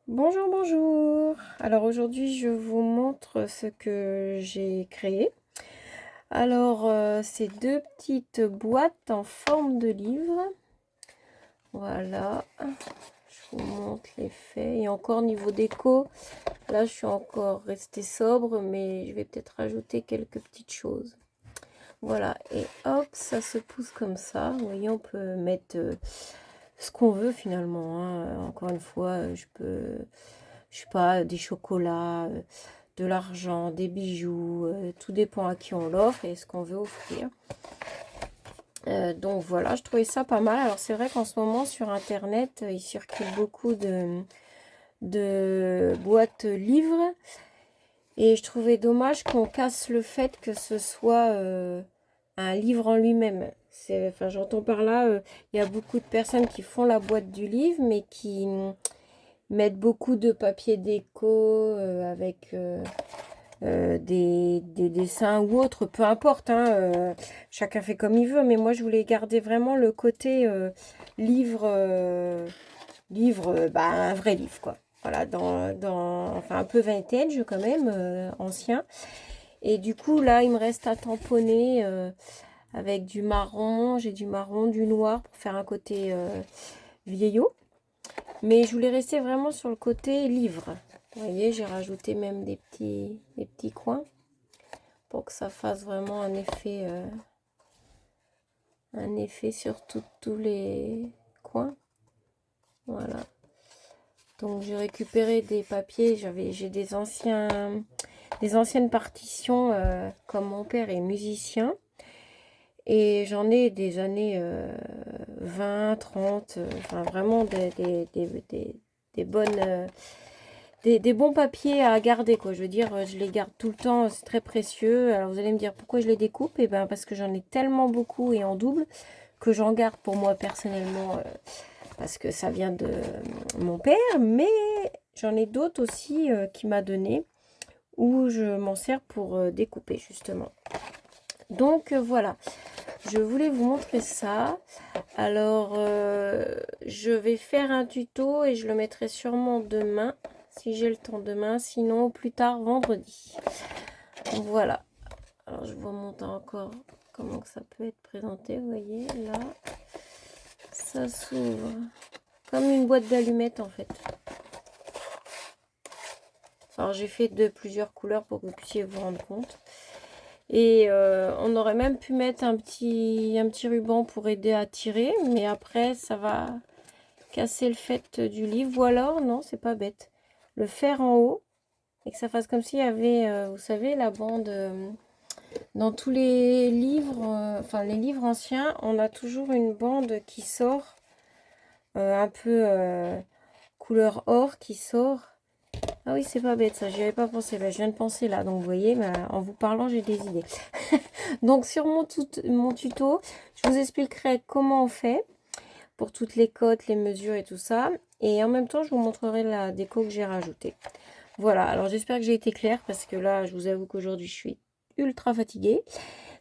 Bonjour, bonjour. Alors aujourd'hui, je vous montre ce que j'ai créé. Alors, c'est deux petites boîtes en forme de livre. Voilà, je vous montre l'effet. Et encore niveau déco, là, je suis encore restée sobre, mais je vais peut-être rajouter quelques petites choses. Voilà, et hop, ça se pousse comme ça. Vous voyez, on peut mettre ce qu'on veut finalement, hein. Encore une fois, je sais pas, des chocolats, de l'argent, des bijoux, tout dépend à qui on l'offre et ce qu'on veut offrir. Donc voilà, je trouvais ça pas mal. Alors c'est vrai qu'en ce moment sur internet, il circule beaucoup de boîtes livres et je trouvais dommage qu'on casse le fait que ce soit un livre en lui-même. Enfin, j'entends par là, il y a beaucoup de personnes qui font la boîte du livre, mais qui mettre beaucoup de papier déco avec des dessins ou autre, peu importe, hein, chacun fait comme il veut, mais moi je voulais garder vraiment le côté livre, bah, un vrai livre quoi. Voilà, enfin un peu vintage quand même, ancien. Et du coup là il me reste à tamponner avec du marron, j'ai du marron, du noir pour faire un côté vieillot. Mais je voulais rester vraiment sur le côté livre. Vous voyez, j'ai rajouté même des petits coins pour que ça fasse vraiment un effet sur tous les coins. Voilà. Donc j'ai récupéré des papiers. J'ai des anciennes partitions comme mon père est musicien. Et j'en ai des années 20, 30, enfin vraiment des bonnes... des bons papiers à garder, quoi. Je veux dire, je les garde tout le temps, c'est très précieux. Alors vous allez me dire pourquoi je les découpe? Et ben parce que j'en ai tellement beaucoup et en double que j'en garde pour moi personnellement parce que ça vient de mon père, mais j'en ai d'autres aussi qui m'a donné où je m'en sers pour découper justement. Donc voilà, je voulais vous montrer ça. Alors je vais faire un tuto et je le mettrai sûrement demain. Si j'ai le temps demain, sinon plus tard vendredi. Voilà. Alors je vous montre encore comment que ça peut être présenté. Vous voyez là, ça s'ouvre comme une boîte d'allumettes en fait. Alors j'ai fait de plusieurs couleurs pour que vous puissiez vous rendre compte. Et on aurait même pu mettre un petit ruban pour aider à tirer, mais après ça va casser le fait du livre. Ou alors, non, c'est pas bête, le faire en haut et que ça fasse comme s'il y avait, vous savez, la bande. Dans tous les livres, enfin les livres anciens, on a toujours une bande qui sort, un peu couleur or qui sort. Ah oui, c'est pas bête ça, j'y avais pas pensé. Bah, je viens de penser là, donc vous voyez, bah, en vous parlant, j'ai des idées. Donc sur mon tuto, je vous expliquerai comment on fait pour toutes les cotes, les mesures et tout ça. Et en même temps, je vous montrerai la déco que j'ai rajoutée. Voilà, alors j'espère que j'ai été claire parce que là, je vous avoue qu'aujourd'hui, je suis ultra fatiguée.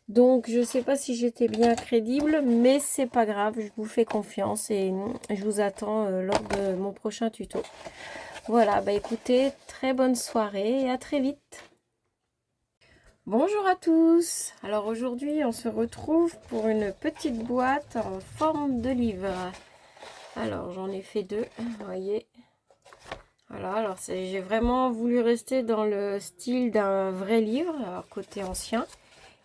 Donc, je ne sais pas si j'étais bien crédible, mais c'est pas grave, je vous fais confiance et je vous attends lors de mon prochain tuto. Voilà, bah écoutez, très bonne soirée et à très vite. Bonjour à tous. Alors aujourd'hui, on se retrouve pour une petite boîte en forme de livre. Alors, j'en ai fait deux, vous voyez. Voilà, alors j'ai vraiment voulu rester dans le style d'un vrai livre, alors côté ancien.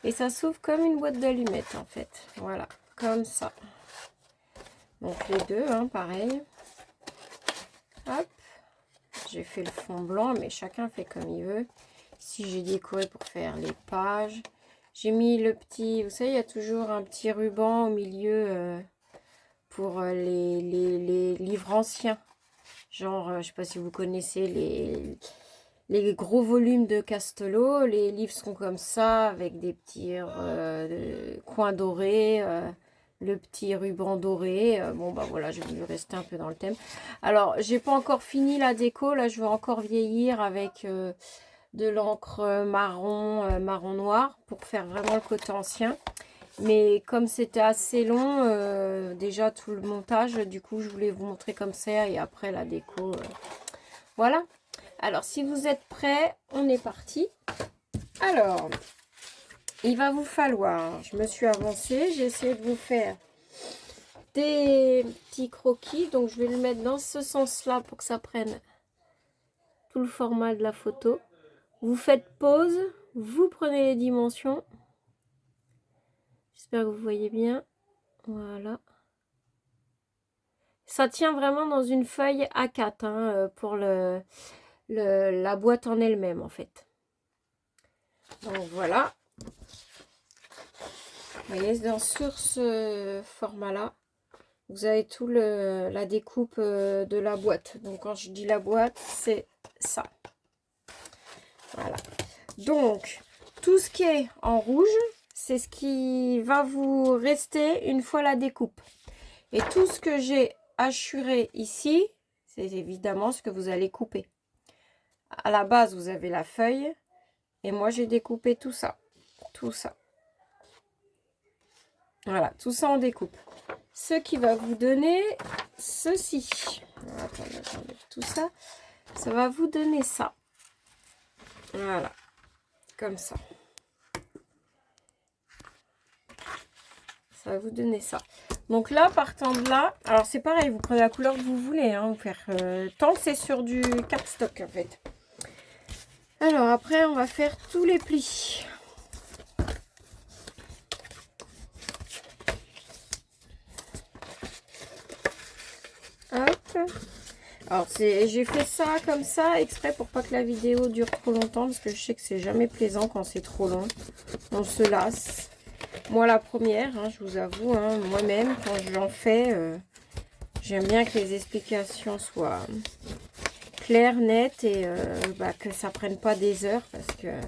Et ça s'ouvre comme une boîte d'allumettes en fait. Voilà, comme ça. Donc les deux, hein, pareil. Hop. J'ai fait le fond blanc, mais chacun fait comme il veut. Ici, j'ai décoré pour faire les pages. J'ai mis le petit... Vous savez, il y a toujours un petit ruban au milieu pour les livres anciens. Genre, je ne sais pas si vous connaissez les gros volumes de Castelot. Les livres sont comme ça, avec des petits coins dorés, le petit ruban doré. Bon, bah voilà, je vais rester un peu dans le thème. Alors, j'ai pas encore fini la déco. Là, je vais encore vieillir avec de l'encre marron, marron noir pour faire vraiment le côté ancien. Mais comme c'était assez long, déjà tout le montage, du coup, je voulais vous montrer comme ça. Et après, la déco... Voilà. Alors, si vous êtes prêts, on est parti. Alors, il va vous falloir, je me suis avancée, j'ai essayé de vous faire des petits croquis. Donc, je vais le mettre dans ce sens-là pour que ça prenne tout le format de la photo. Vous faites pause, vous prenez les dimensions. J'espère que vous voyez bien. Voilà. Ça tient vraiment dans une feuille A4 hein, pour la boîte en elle-même en fait. Donc voilà. Vous voyez, sur ce format-là, vous avez tout la découpe de la boîte. Donc quand je dis la boîte, c'est ça. Voilà. Donc, tout ce qui est en rouge, c'est ce qui va vous rester une fois la découpe. Et tout ce que j'ai hachuré ici, c'est évidemment ce que vous allez couper. À la base, vous avez la feuille. Et moi, j'ai découpé tout ça. Tout ça. Voilà, tout ça en découpe. Ce qui va vous donner ceci. Attendez, j'enlève tout ça. Ça va vous donner ça. Voilà. Comme ça. Ça va vous donner ça. Donc là, partant de là, alors c'est pareil, vous prenez la couleur que vous voulez. Hein, vous faire, tant que c'est sur du cardstock en fait. Alors après, on va faire tous les plis. Hop. Alors j'ai fait ça comme ça exprès pour pas que la vidéo dure trop longtemps parce que je sais que c'est jamais plaisant quand c'est trop long. On se lasse. Moi la première, hein, je vous avoue, hein, moi-même quand j'en fais, j'aime bien que les explications soient claires, nettes et que ça prenne pas des heures parce que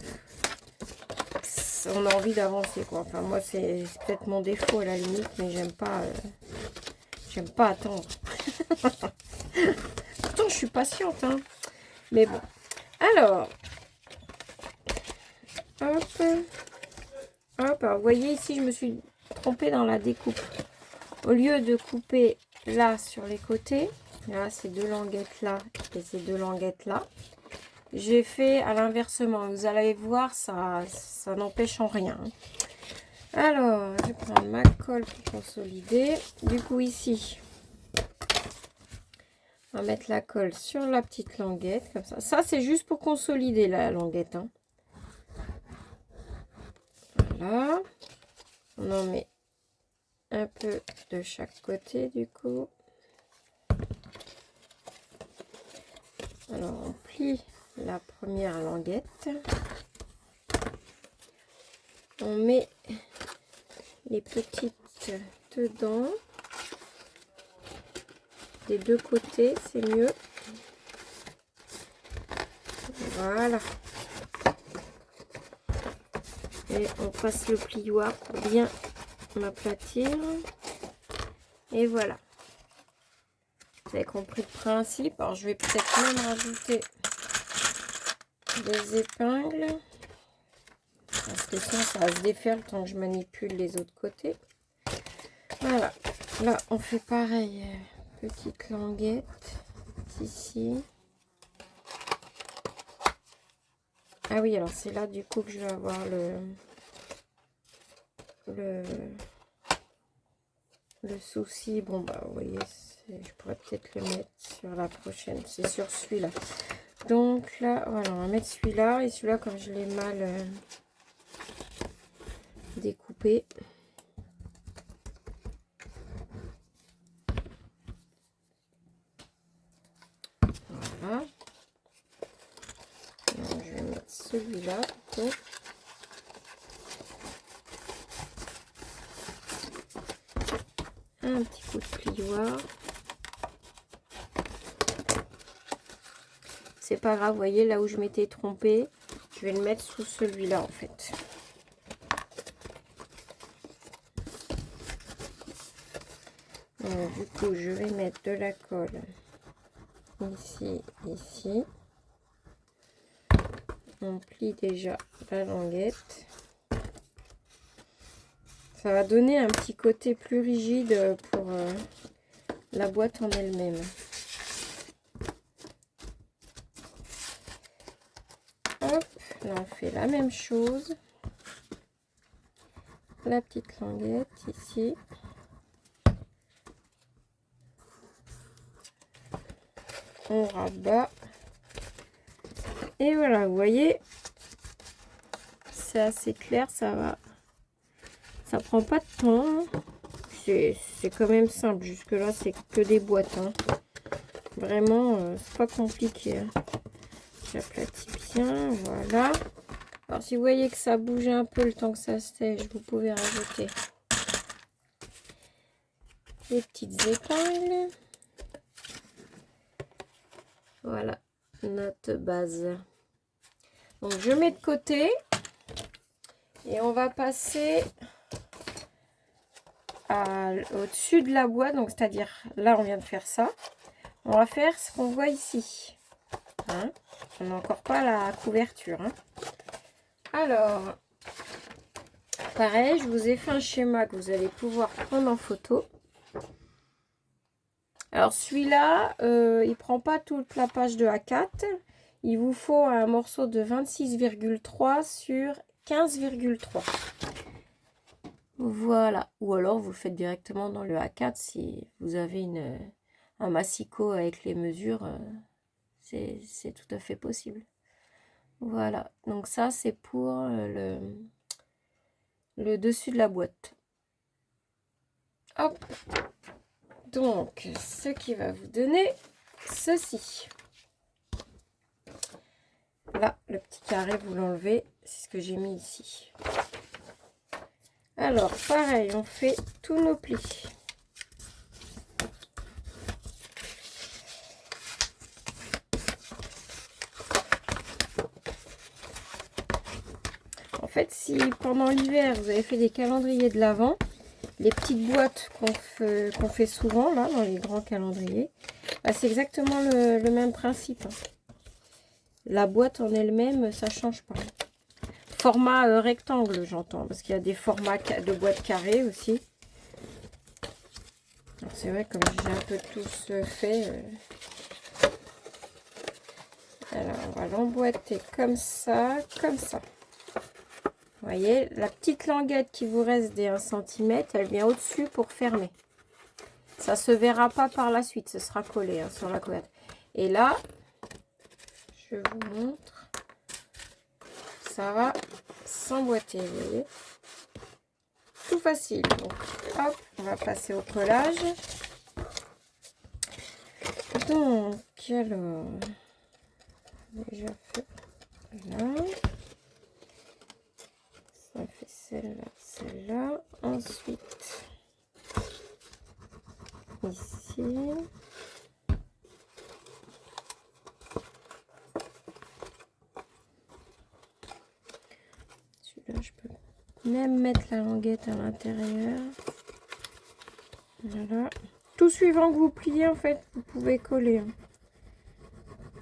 on a envie d'avancer quoi. Enfin moi c'est peut-être mon défaut à la limite, mais j'aime pas attendre. Pourtant je suis patiente hein. Mais bon. Alors hop. Hop, alors vous voyez ici je me suis trompée dans la découpe. Au lieu de couper là sur les côtés, là ces deux languettes là et ces deux languettes là, j'ai fait à l'inversement. Vous allez voir, ça n'empêche en rien. Alors, je vais prendre ma colle pour consolider. Du coup, ici, on va mettre la colle sur la petite languette, comme ça. Ça, c'est juste pour consolider la languette. Hein. Voilà. On en met un peu de chaque côté, du coup. Alors, on plie la première languette. On met les petites dedans. Des deux côtés, c'est mieux. Voilà. Et on passe le plioir pour bien m'aplatir. Et voilà. Vous avez compris le principe. Alors, je vais peut-être même rajouter des épingles. Parce que sinon, ça va se défaire le temps que je manipule les autres côtés. Voilà. Là, on fait pareil. Petite languette. Ici. Ah oui, alors c'est là du coup que je vais avoir le souci. Bon, bah, vous voyez, je pourrais peut-être le mettre sur la prochaine. C'est sur celui-là. Donc là, voilà, on va mettre celui-là. Et celui-là, comme je l'ai mal découpé. Voilà. Donc, je vais mettre celui-là plutôt. Un petit coup de plioir. C'est pas grave, vous voyez, là où je m'étais trompée, je vais le mettre sous celui-là en fait. Donc, du coup, je vais mettre de la colle ici, ici. On plie déjà la languette. Ça va donner un petit côté plus rigide pour la boîte en elle-même. Là, on fait la même chose. La petite languette ici. On rabat. Et voilà, vous voyez, c'est assez clair, ça va. Ça prend pas de temps. C'est quand même simple. Jusque là, c'est que des boîtes. Hein. Vraiment, c'est pas compliqué. Hein. J'aplatis bien, voilà. Alors, si vous voyez que ça bouge un peu le temps que ça sèche, vous pouvez rajouter les petites épingles. Voilà, notre base. Donc, je mets de côté. Et on va passer au-dessus de la boîte. Donc, c'est-à-dire, là, on vient de faire ça. On va faire ce qu'on voit ici. Hein, on n'a encore pas la couverture. Hein. Alors, pareil, je vous ai fait un schéma que vous allez pouvoir prendre en photo. Alors, celui-là, il ne prend pas toute la page de A4. Il vous faut un morceau de 26,3 sur 15,3. Voilà. Ou alors, vous le faites directement dans le A4 si vous avez un massicot avec les mesures. C'est tout à fait possible. Voilà. Donc ça, c'est pour le dessus de la boîte. Hop. Donc, ce qui va vous donner ceci. Là, le petit carré, vous l'enlevez. C'est ce que j'ai mis ici. Alors, pareil, on fait tous nos plis. En fait, si pendant l'hiver, vous avez fait des calendriers de l'Avent, les petites boîtes qu'on fait souvent, là, dans les grands calendriers, bah, c'est exactement le même principe. Hein. La boîte en elle-même, ça change pas. Format rectangle, j'entends, parce qu'il y a des formats de boîtes carrées aussi. C'est vrai, comme j'ai un peu tous fait. Alors, on va l'emboîter comme ça, comme ça. Vous voyez, la petite languette qui vous reste des 1 cm, elle vient au-dessus pour fermer. Ça ne se verra pas par la suite, ce sera collé hein, sur la couverture. Et là, je vous montre, ça va s'emboîter, vous voyez. Tout facile. Donc, hop, on va passer au collage. Donc, alors, déjà fait là. Ça fait celle-là, celle-là. Ensuite, ici. Celui-là, je peux même mettre la languette à l'intérieur. Voilà. Tout suivant que vous pliez, en fait, vous pouvez coller.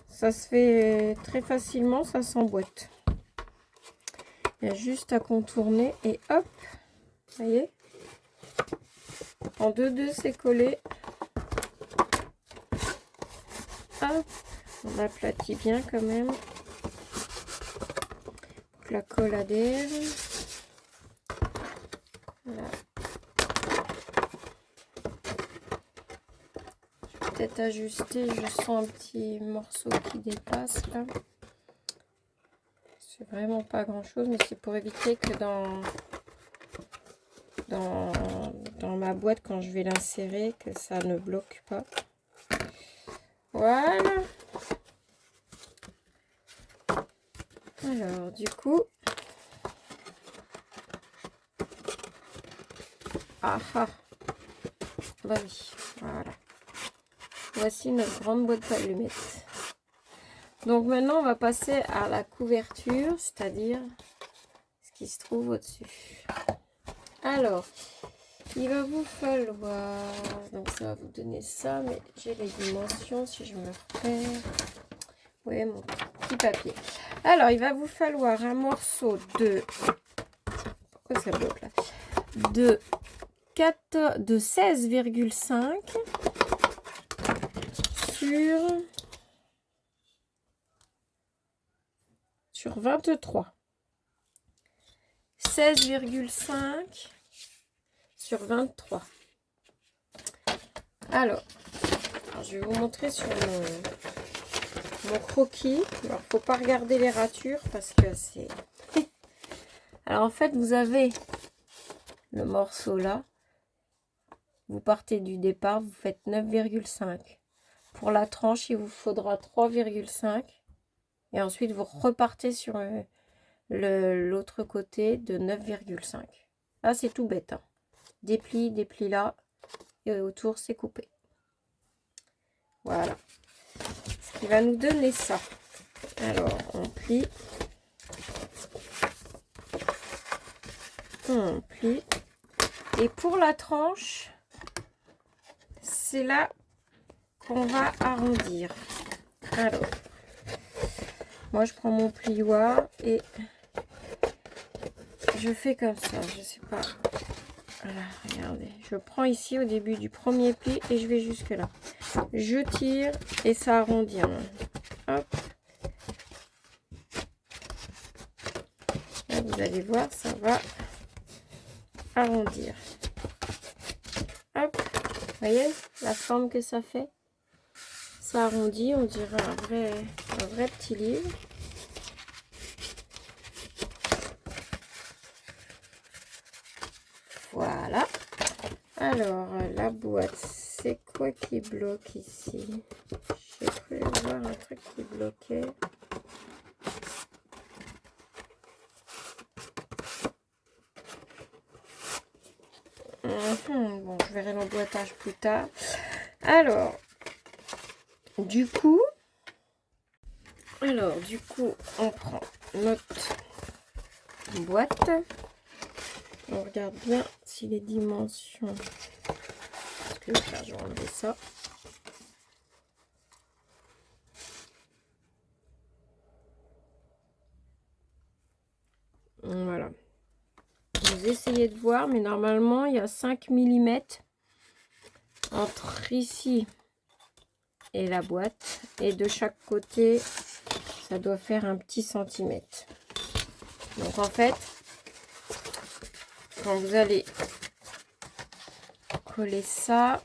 Ça se fait très facilement, ça s'emboîte. Il y a juste à contourner et hop, vous voyez, en 2-2 c'est collé. Hop, on aplatit bien quand même pour que la colle adhère. Voilà. Je vais peut-être ajuster, je sens un petit morceau qui dépasse là. C'est vraiment pas grand chose, mais c'est pour éviter que dans ma boîte, quand je vais l'insérer, que ça ne bloque pas. Voilà. Alors, du coup, bah oui, voilà. Voici notre grande boîte d'allumettes. Donc maintenant, on va passer à la couverture, c'est-à-dire ce qui se trouve au-dessus. Alors, il va vous falloir, donc ça va vous donner ça, mais j'ai les dimensions si je me repère. Oui, mon petit papier. Alors, il va vous falloir un morceau de, pourquoi ça bloque là, de 16,5 sur 23. 16,5 sur 23. Alors, je vais vous montrer sur mon croquis. Alors, faut pas regarder les ratures parce que c'est... Alors, en fait, vous avez le morceau là. Vous partez du départ, vous faites 9,5. Pour la tranche, il vous faudra 3,5. Et ensuite, vous repartez sur l'autre côté de 9,5. Là, c'est tout bête. Hein. Déplie là. Et autour, c'est coupé. Voilà. Ce qui va nous donner ça. Alors, on plie. On plie. Et pour la tranche, c'est là qu'on va arrondir. Alors, moi, je prends mon plioir et je fais comme ça. Je sais pas. Voilà, regardez. Je prends ici au début du premier pli et je vais jusque là. Je tire et ça arrondit. Hop. Là, vous allez voir, ça va arrondir. Hop. Vous voyez la forme que ça fait? Ça arrondit, on dirait un vrai petit livre. Voilà. Alors, la boîte, c'est quoi qui bloque ici? J'ai cru voir un truc qui bloquait. Bon, je verrai l'emboîtage plus tard. Alors, du coup, on prend notre boîte. On regarde bien si les dimensions... Parce que je vais enlever ça. Voilà. Vous essayez de voir, mais normalement, il y a 5 mm entre ici et la boîte. Et de chaque côté, ça doit faire un petit centimètre. Donc, en fait, quand vous allez coller ça,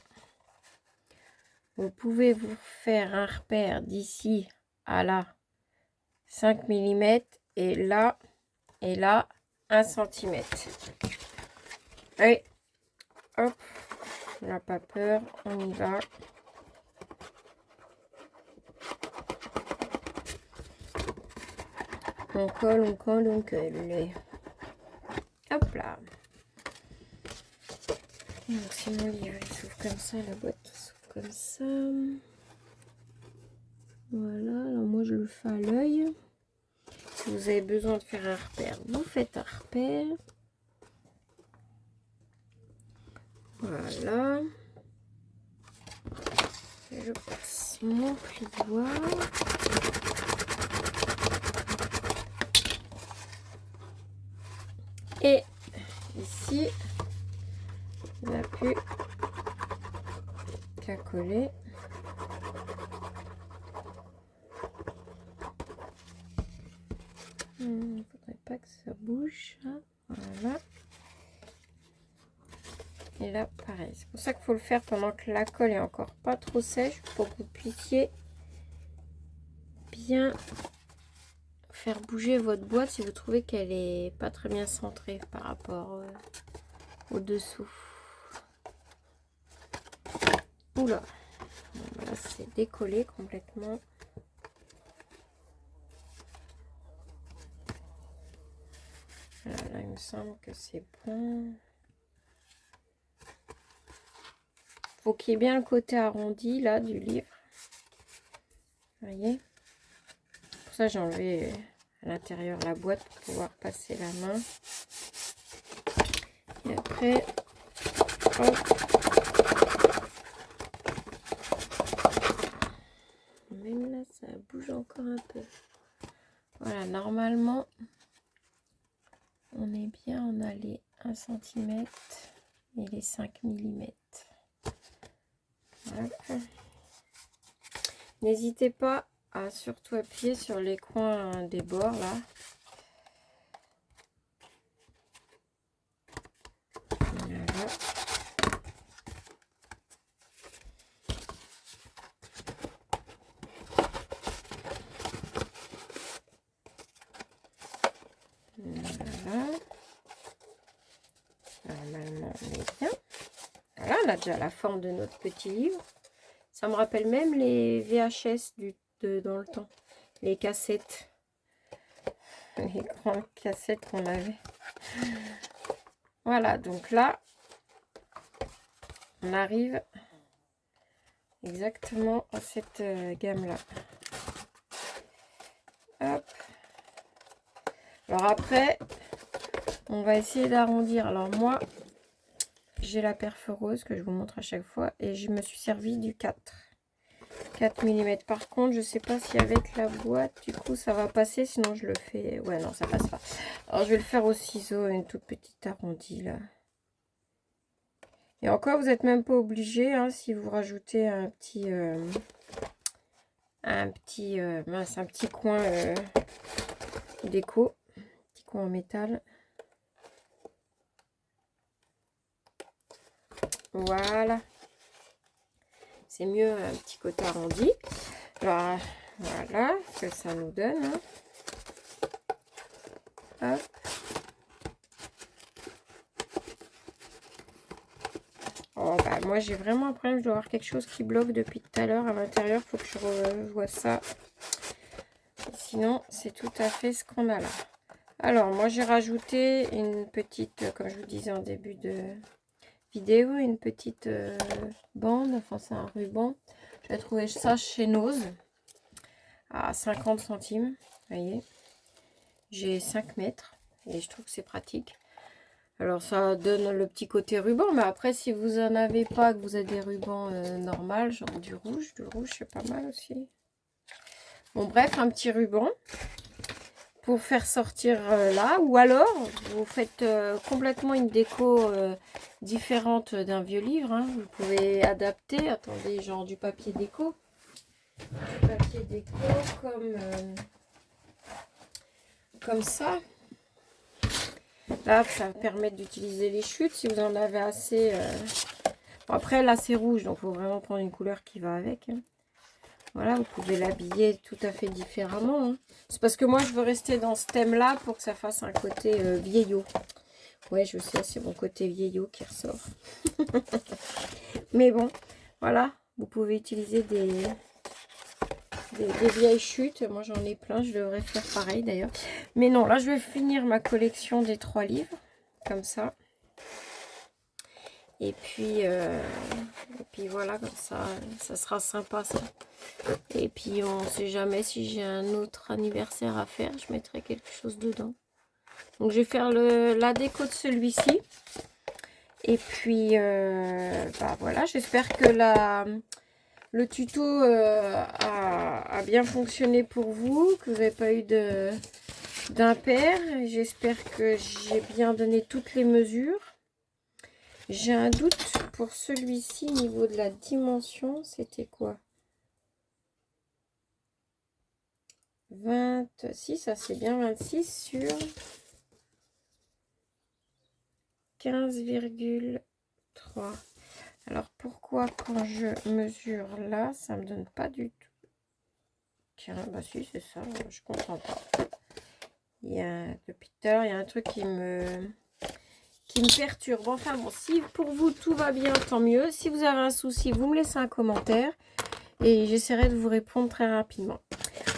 vous pouvez vous faire un repère d'ici à là 5 mm et là 1 cm. Allez, hop, on n'a pas peur, on y va. On colle, on colle, on colle. Hop là. Donc si mon livre il s'ouvre comme ça, la boîte s'ouvre comme ça. Voilà, alors moi je le fais à l'œil. Si vous avez besoin de faire un repère, vous faites un repère. Voilà. Je passe mon plioir. Et ici, on n'a plus qu'à coller. Il ne faudrait pas que ça bouge. Voilà. Et là, pareil. C'est pour ça qu'il faut le faire pendant que la colle est encore pas trop sèche pour que vous puissiez bien faire bouger votre boîte si vous trouvez qu'elle est pas très bien centrée par rapport au dessous. Oula, là c'est décollé complètement. Voilà, là il me semble que c'est bon. Faut qu'il y ait bien le côté arrondi là du livre. Vous voyez? Pour ça j'ai enlevé à l'intérieur la boîte pour pouvoir passer la main. Et après, hop. Même là ça bouge encore un peu. Voilà, normalement on est bien, on a les 1 cm et les 5 mm. Voilà. N'hésitez pas à surtout appuyer sur les coins des bords là. Voilà. Voilà. Normalement, on est bien. Voilà, on a déjà la forme de notre petit livre. Ça me rappelle même les VHS dans le temps. Les cassettes. Les grandes cassettes qu'on avait. Voilà, donc là, on arrive exactement à cette gamme-là. Hop. Alors après, on va essayer d'arrondir. Alors moi, j'ai la perforeuse que je vous montre à chaque fois. Et je me suis servi du 4 mm. Par contre, je sais pas si avec la boîte, du coup, ça va passer. Sinon, je le fais... Ouais, non, ça passe pas. Alors, je vais le faire au ciseau, une toute petite arrondie, là. Et encore, vous n'êtes même pas obligé, hein, si vous rajoutez un petit coin déco. Petit coin en métal. Voilà. C'est mieux un petit côté arrondi. Alors, voilà ce que ça nous donne. Hein. Hop. Oh, bah, moi, j'ai vraiment un problème. Je dois avoir quelque chose qui bloque depuis tout à l'heure à l'intérieur. Il faut que je revoie ça. Sinon, c'est tout à fait ce qu'on a là. Alors, moi, j'ai rajouté une petite, comme je vous disais en début de vidéo, une petite bande. Enfin, c'est un ruban. J'ai trouvé ça chez Nose à 50 centimes. Vous voyez, j'ai 5 mètres et je trouve que c'est pratique. Alors, ça donne le petit côté ruban. Mais après, si vous en avez pas, que vous avez des rubans normaux, genre du rouge c'est pas mal aussi. Bon, bref, un petit ruban pour faire sortir là. Ou alors, vous faites complètement une déco différente d'un vieux livre. Hein. Vous pouvez adapter, attendez, genre du papier déco. Du papier déco comme ça. Là, ça va permettre d'utiliser les chutes si vous en avez assez. Bon, après, là, c'est rouge, donc il faut vraiment prendre une couleur qui va avec. Hein. Voilà, vous pouvez l'habiller tout à fait différemment. Hein. C'est parce que moi, je veux rester dans ce thème-là pour que ça fasse un côté vieillot. Ouais, je sais, c'est mon côté vieillot qui ressort. Mais bon, voilà, vous pouvez utiliser des vieilles chutes. Moi, j'en ai plein. Je devrais faire pareil, d'ailleurs. Mais non, là, je vais finir ma collection des 3 livres. Comme ça. Et puis voilà, comme ça sera sympa, ça. Et puis, on ne sait jamais si j'ai un autre anniversaire à faire. Je mettrai quelque chose dedans. Donc, je vais faire la déco de celui-ci. Et puis, bah voilà, j'espère que le tuto a bien fonctionné pour vous, que vous n'avez pas eu d'impair. J'espère que j'ai bien donné toutes les mesures. J'ai un doute pour celui-ci au niveau de la dimension. C'était quoi? 26, ça c'est bien 26 sur 15,3. Alors pourquoi quand je mesure là, ça me donne pas du tout? Tiens, bah si c'est ça, je comprends pas. Depuis tout à l'heure, il y a un truc qui me perturbe. Enfin bon, si pour vous tout va bien, tant mieux. Si vous avez un souci, vous me laissez un commentaire et j'essaierai de vous répondre très rapidement.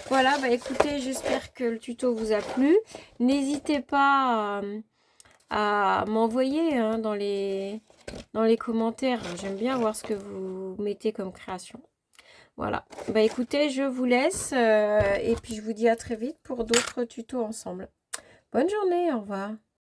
Voilà, bah écoutez, j'espère que le tuto vous a plu. N'hésitez pas à m'envoyer hein, dans les commentaires. J'aime bien voir ce que vous mettez comme création. Voilà, bah écoutez, je vous laisse et puis je vous dis à très vite pour d'autres tutos ensemble. Bonne journée, au revoir.